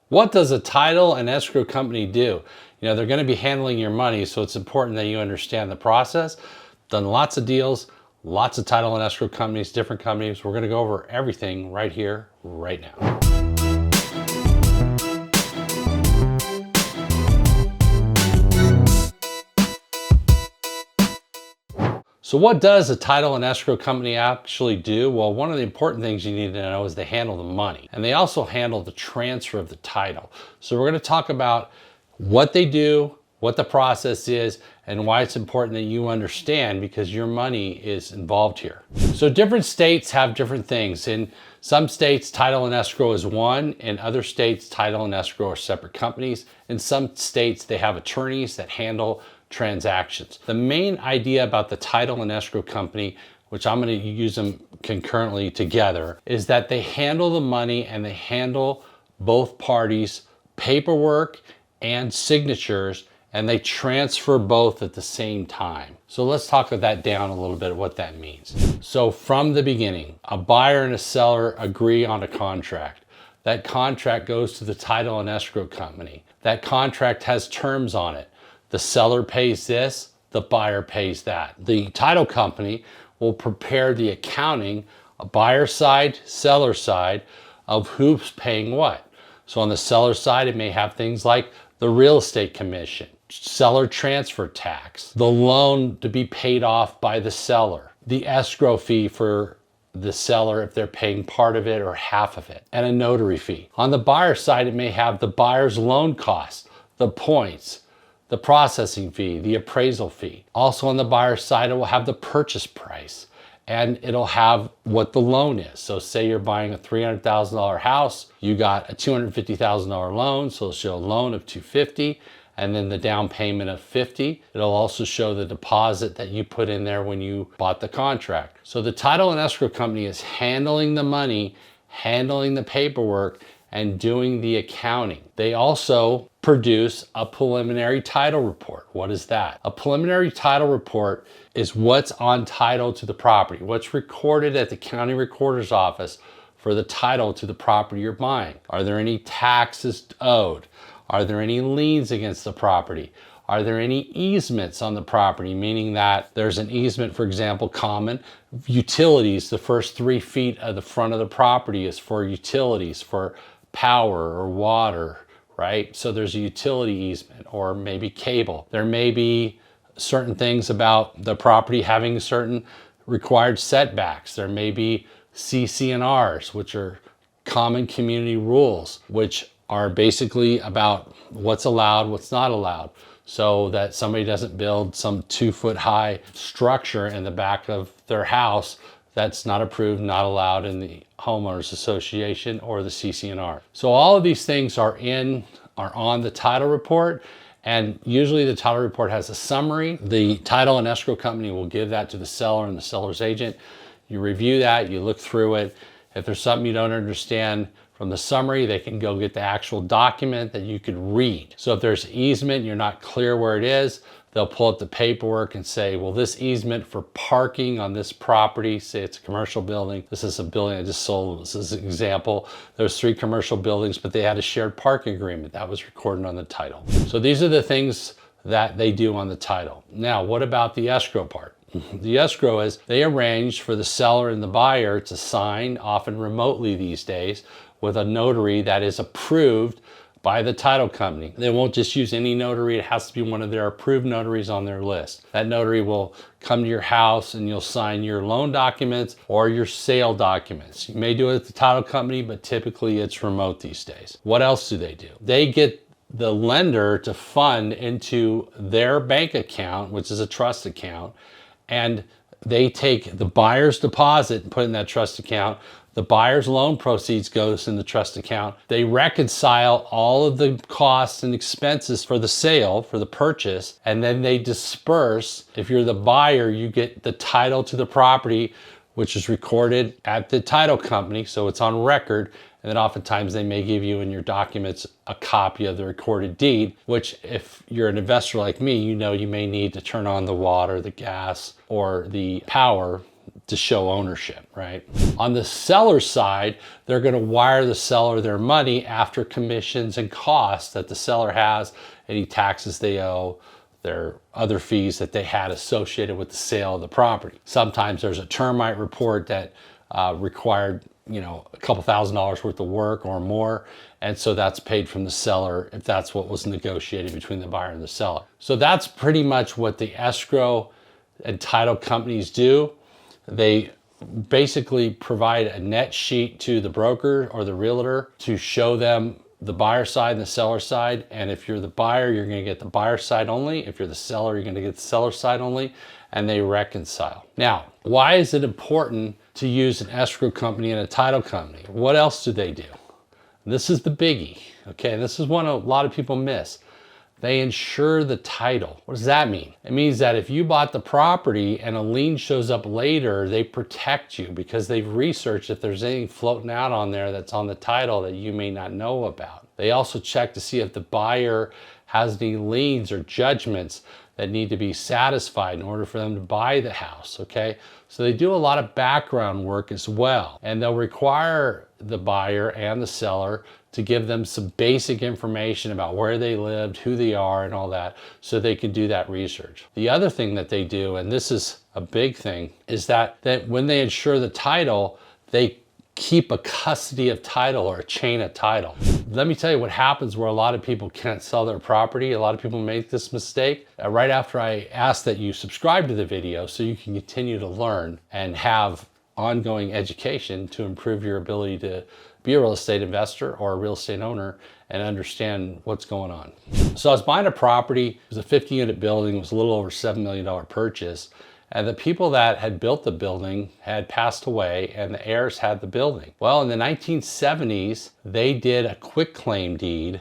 What does a title and escrow company do? You know, they're going to be handling your money, so it's important that you understand the process. Done lots of deals, lots of title and escrow companies, different companies. We're going to go over everything right here, right now. So what does a title and escrow company actually do? Well, one of the important things you need to know is they handle the money, and they also handle the transfer of the title. So we're going to talk about what they do, what the process is, and why it's important that you understand, because your money is involved here. So different states have different things. In some states, title and escrow is one. In other states, title and escrow are separate companies. In some states, they have attorneys that handle transactions. The main idea about the title and escrow company, which I'm going to use them concurrently together, is that they handle the money and they handle both parties' paperwork and signatures, and they transfer both at the same time. So let's talk that down a little bit, what that means. So from the beginning, a buyer and a seller agree on a contract. That contract goes to the title and escrow company. That contract has terms on it. The seller pays this, the buyer pays that. The title company will prepare the accounting, a buyer side, seller side, of who's paying what. So on the seller side, it may have things like the real estate commission, seller transfer tax, the loan to be paid off by the seller, the escrow fee for the seller if they're paying part of it or half of it, and a notary fee. On the buyer side, it may have the buyer's loan costs, the points, the processing fee, the appraisal fee. Also on the buyer side, it will have the purchase price, and it'll have what the loan is. So say you're buying a $300,000 house, you got a $250,000 loan, so it'll show a loan of $250,000 and then the down payment of $50,000. It'll also show the deposit that you put in there when you bought the contract. So the title and escrow company is handling the money, handling the paperwork, and doing the accounting. They also produce a preliminary title report. What is that? A preliminary title report is what's on title to the property, what's recorded at the county recorder's office for the title to the property you're buying. Are there any taxes owed? Are there any liens against the property? Are there any easements on the property, meaning that there's an easement, for example, common utilities. The first 3 feet of the front of the property is for utilities, for power or water, right? So there's a utility easement, or maybe cable. There may be certain things about the property having certain required setbacks. There may be CC&Rs, which are common community rules, which are basically about what's allowed, what's not allowed, so that somebody doesn't build some 2-foot high structure in the back of their house that's not approved, not allowed in the homeowners association or the CC&R. So all of these things are on the title report, and usually the title report has a summary. The title and escrow company will give that to the seller and the seller's agent. You review that, you look through it. If there's something you don't understand from the summary, they can go get the actual document that you could read. So if there's easement, you're not clear where it is, they'll pull up the paperwork and say, well, this easement for parking on this property, say it's a commercial building. This is a building I just sold. This is an example. There's 3 commercial buildings, but they had a shared parking agreement that was recorded on the title. So these are the things that they do on the title. Now, what about the escrow part? The escrow is they arrange for the seller and the buyer to sign, often remotely these days, with a notary that is approved by the title company. They won't just use any notary. It has to be one of their approved notaries on their list. That notary will come to your house and you'll sign your loan documents or your sale documents. You may do it at the title company, but typically it's remote these days. What else do? They get the lender to fund into their bank account, which is a trust account, and they take the buyer's deposit and put it in that trust account. The buyer's loan proceeds goes in the trust account. They reconcile all of the costs and expenses for the sale, for the purchase, and then they disperse. If you're the buyer, you get the title to the property, which is recorded at the title company, so it's on record. And then oftentimes they may give you in your documents a copy of the recorded deed, which if you're an investor like me, you know you may need to turn on the water, the gas, or the power to show ownership, right? On the seller side, they're going to wire the seller their money after commissions and costs that the seller has, any taxes they owe, their other fees that they had associated with the sale of the property. Sometimes there's a termite report that required, a couple $1,000s worth of work or more. And so that's paid from the seller if that's what was negotiated between the buyer and the seller. So that's pretty much what the escrow and title companies do. They basically provide a net sheet to the broker or the realtor to show them the buyer side and the seller side. And if you're the buyer, you're going to get the buyer side only. If you're the seller, you're going to get the seller side only, and they reconcile. Now, why is it important to use an escrow company and a title company? What else do they do? This is the biggie, okay? This is one a lot of people miss. They insure the title. What does that mean? It means that if you bought the property and a lien shows up later, they protect you because they've researched if there's anything floating out on there that's on the title that you may not know about. They also check to see if the buyer has any liens or judgments that need to be satisfied in order for them to buy the house, okay? So they do a lot of background work as well, and they'll require the buyer and the seller to give them some basic information about where they lived, who they are, and all that, so they can do that research. The other thing that they do, and this is a big thing, is that when they insure the title, they keep a custody of title or a chain of title. Let me tell you what happens where a lot of people can't sell their property. A lot of people make this mistake. Right after I ask that you subscribe to the video so you can continue to learn and have ongoing education to improve your ability to be a real estate investor or a real estate owner and understand what's going on. So I was buying a property. It was a 50-unit building. It was a little over $7 million purchase. And the people that had built the building had passed away and the heirs had the building. Well, in the 1970s, they did a quitclaim deed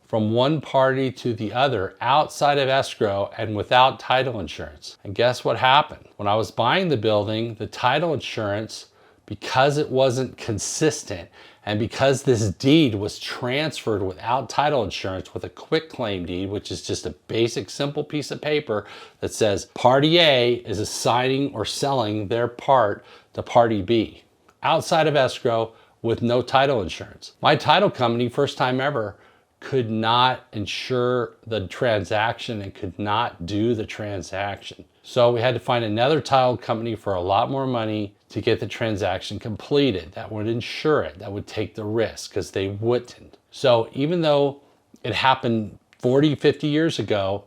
from one party to the other outside of escrow and without title insurance. And guess what happened? When I was buying the building, the title insurance, because it wasn't consistent and because this deed was transferred without title insurance with a quitclaim deed, which is just a basic simple piece of paper that says party A is assigning or selling their part to party B outside of escrow with no title insurance. My title company, first time ever, could not insure the transaction and could not do the transaction. So we had to find another title company for a lot more money to get the transaction completed. That would insure it, that would take the risk because they wouldn't. So even though it happened 40, 50 years ago,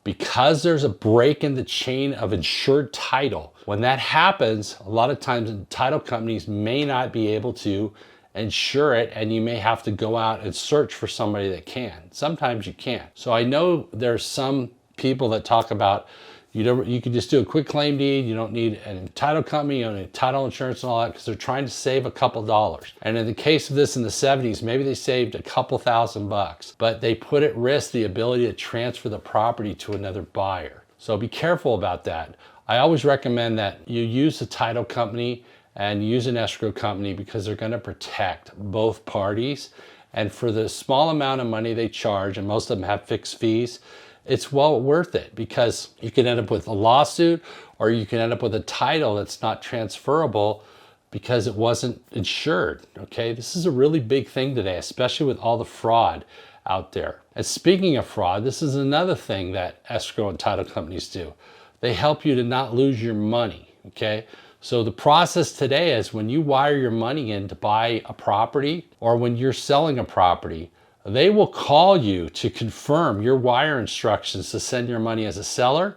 because there's a break in the chain of insured title, when that happens, a lot of times title companies may not be able to insure it, and you may have to go out and search for somebody that can. Sometimes you can't. So I know there's some people that talk about you can just do a quick claim deed. You don't need a title company, you don't need title insurance and all that because they're trying to save a couple dollars. And in the case of this in the 70s, maybe they saved a couple $1,000, but they put at risk the ability to transfer the property to another buyer. So be careful about that. I always recommend that you use a title company and use an escrow company because they're going to protect both parties. And for the small amount of money they charge, and most of them have fixed fees, it's well worth it because you can end up with a lawsuit or you can end up with a title that's not transferable because it wasn't insured, okay? This is a really big thing today, especially with all the fraud out there. And speaking of fraud, this is another thing that escrow and title companies do. They help you to not lose your money, okay? So the process today is when you wire your money in to buy a property or when you're selling a property, they will call you to confirm your wire instructions to send your money as a seller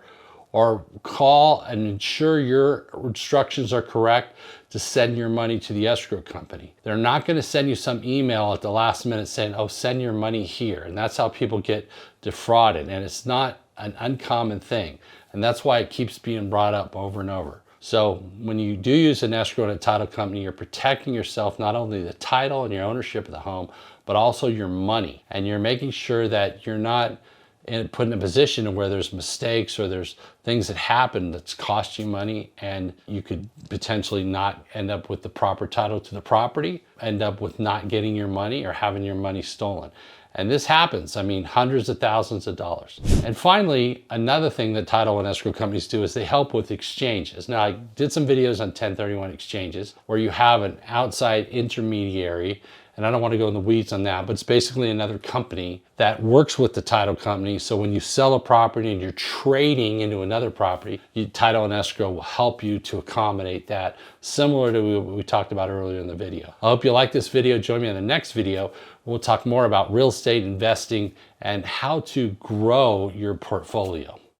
or call and ensure your instructions are correct to send your money to the escrow company. They're not going to send you some email at the last minute saying, oh, send your money here. And that's how people get defrauded. And it's not an uncommon thing. And that's why it keeps being brought up over and over. So when you do use an escrow and a title company, you're protecting yourself, not only the title and your ownership of the home, but also your money. And you're making sure that you're not put in a position where there's mistakes or there's things that happen that's cost you money and you could potentially not end up with the proper title to the property, end up with not getting your money or having your money stolen. And this happens, I mean, hundreds of thousands of dollars. And finally, another thing that title and escrow companies do is they help with exchanges. Now, I did some videos on 1031 exchanges where you have an outside intermediary, and I don't want to go in the weeds on that, but it's basically another company that works with the title company. So when you sell a property and you're trading into another property, title and escrow will help you to accommodate that, similar to what we talked about earlier in the video. I hope you like this video. Join me in the next video. We'll talk more about real estate investing and how to grow your portfolio.